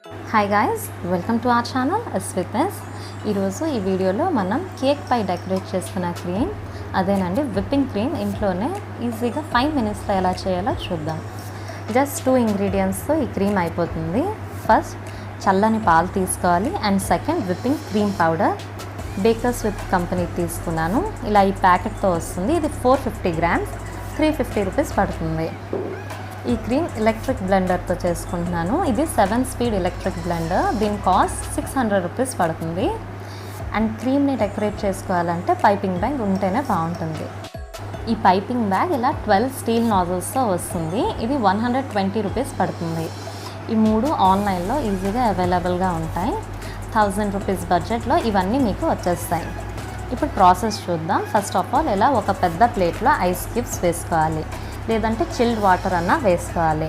Hi guys, welcome to our channel ఎస్విత్నెస్. ఈరోజు ఈ వీడియోలో మనం కేక్ పై డెకరేట్ చేసుకున్న క్రీమ్, అదేనండి విప్పింగ్ క్రీమ్ ఇంట్లోనే ఈజీగా 5 మినిట్స్లో ఎలా చేయాలో చూద్దాం. జస్ట్ 2 ఇంగ్రీడియంట్స్తో ఈ క్రీమ్ అయిపోతుంది. ఫస్ట్ చల్లని పాలు తీసుకోవాలి, and second whipping cream powder. Bakers whip company తీసుకున్నాను. ఇలా ఈ ప్యాకెట్తో వస్తుంది. ఇది 450 గ్రామ్స్, 350 రూపీస్ పడుతుంది. ఈ క్రీమ్ ఎలక్ట్రిక్ బ్లెండర్తో చేసుకుంటున్నాను. ఇది 7 స్పీడ్ ఎలక్ట్రిక్ బ్లెండర్. దీని కాస్ట్ 600 రూపీస్ పడుతుంది. అండ్ క్రీమ్ని డెకరేట్ చేసుకోవాలంటే పైపింగ్ బ్యాగ్ ఉంటేనే బాగుంటుంది. ఈ పైపింగ్ బ్యాగ్ ఇలా 12 స్టీల్ నాజిల్స్తో వస్తుంది. ఇది 120 రూపీస్ పడుతుంది. ఈ 3 ఆన్లైన్లో ఈజీగా అవైలబుల్గా ఉంటాయి. 1000 రూపీస్ బడ్జెట్లో ఇవన్నీ మీకు వచ్చేస్తాయి. ఇప్పుడు ప్రాసెస్ చూద్దాం. ఫస్ట్ ఆఫ్ ఆల్ ఇలా ఒక పెద్ద ప్లేట్లో ఐస్ క్యూబ్స్ వేసుకోవాలి, లేదంటే చిల్డ్ వాటర్ అన్నా వేసుకోవాలి.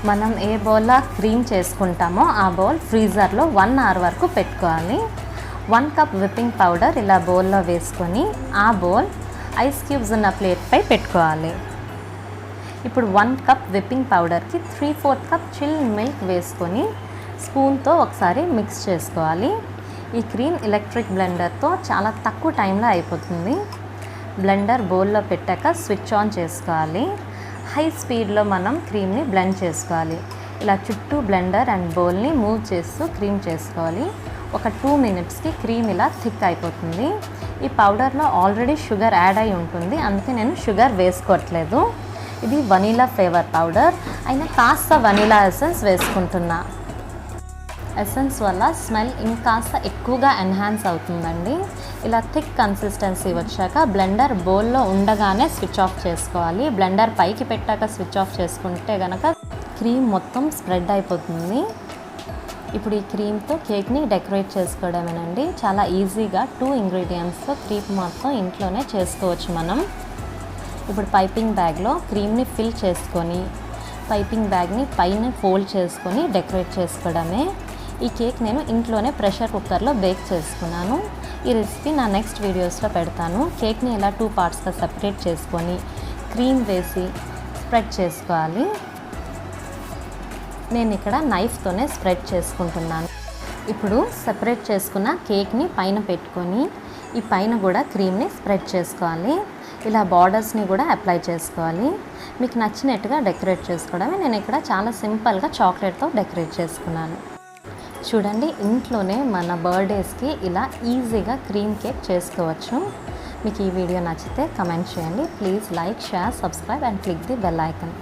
మనం ఏ బౌల్లో క్రీమ్ చేసుకుంటామో ఆ బౌల్ ఫ్రీజర్లో 1 అవర్ వరకు పెట్టుకోవాలి. 1 కప్ విప్పింగ్ పౌడర్ ఇలా బౌల్లో వేసుకొని ఆ బౌల్ ఐస్ క్యూబ్స్ ఉన్న ప్లేట్పై పెట్టుకోవాలి. ఇప్పుడు 1 కప్ విప్పింగ్ పౌడర్కి 3/4 కప్ చిల్ మిల్క్ వేసుకొని స్పూన్తో ఒకసారి మిక్స్ చేసుకోవాలి. ఈ క్రీమ్ ఎలక్ట్రిక్ బ్లెండర్తో చాలా తక్కువ టైంలో అయిపోతుంది. బ్లెండర్ బౌల్లో పెట్టాక స్విచ్ ఆన్ చేసుకోవాలి. హై స్పీడ్లో మనం క్రీమ్ని బ్లెండ్ చేసుకోవాలి. ఇలా చుట్టూ బ్లెండర్ అండ్ బౌల్ని మూవ్ చేస్తూ క్రీమ్ చేసుకోవాలి. ఒక 2 మినిట్స్కి క్రీమ్ ఇలా థిక్ అయిపోతుంది. ఈ పౌడర్లో ఆల్రెడీ షుగర్ యాడ్ అయి ఉంటుంది, అందుకే నేను షుగర్ వేసుకోవట్లేదు. ఇది వనీలా ఫ్లేవర్ పౌడర్ అయినా కాస్త వనీలా ఎసెన్స్ వేసుకుంటున్నా. ఎసెన్స్ వల్ల స్మెల్ ఇంకాస్త ఎక్కువగా ఎన్హాన్స్ అవుతుందండి. ఇలా థిక్ కన్సిస్టెన్సీ వచ్చాక బ్లెండర్ బౌల్లో ఉండగానే స్విచ్ ఆఫ్ చేసుకోవాలి. బ్లెండర్ పైకి పెట్టాక స్విచ్ ఆఫ్ చేసుకుంటే కనుక క్రీమ్ మొత్తం స్ప్రెడ్ అయిపోతుంది. ఇప్పుడు ఈ క్రీమ్తో కేక్ని డెకరేట్ చేసుకోవడమేనండి. చాలా ఈజీగా 2 ఇంగ్రీడియంట్స్తో క్రీమ్ మొత్తం ఇంట్లోనే చేసుకోవచ్చు మనం. ఇప్పుడు పైపింగ్ బ్యాగ్లో క్రీమ్ని ఫిల్ చేసుకొని పైపింగ్ బ్యాగ్ని పైన ఫోల్డ్ చేసుకొని డెకరేట్ చేసుకోవడమే. ఈ కేక్ నేను ఇంట్లోనే ప్రెషర్ కుక్కర్లో బేక్ చేసుకున్నాను. ఈ రెసిపీ నా నెక్స్ట్ వీడియోస్లో పెడతాను. కేక్ని ఇలా 2 పార్ట్స్గా సెపరేట్ చేసుకొని క్రీమ్ వేసి స్ప్రెడ్ చేసుకోవాలి. నేను ఇక్కడ నైఫ్తోనే స్ప్రెడ్ చేసుకుంటున్నాను. ఇప్పుడు సెపరేట్ చేసుకున్న కేక్ని పైన పెట్టుకొని ఈ పైన కూడా క్రీమ్ని స్ప్రెడ్ చేసుకోవాలి. ఇలా బార్డర్స్ని కూడా అప్లై చేసుకోవాలి. మీకు నచ్చినట్టుగా డెకరేట్ చేసుకోవడమే. నేను ఇక్కడ చాలా సింపుల్గా చాక్లెట్తో డెకరేట్ చేసుకున్నాను. చూడండి, ఇంట్లోనే మన బర్త్డేస్కి ఇలా ఈజీగా క్రీమ్ కేక్ చేసుకోవచ్చు. మీకు ఈ వీడియో నచ్చితే కమెంట్ చేయండి. Please like, share, subscribe and click the bell icon.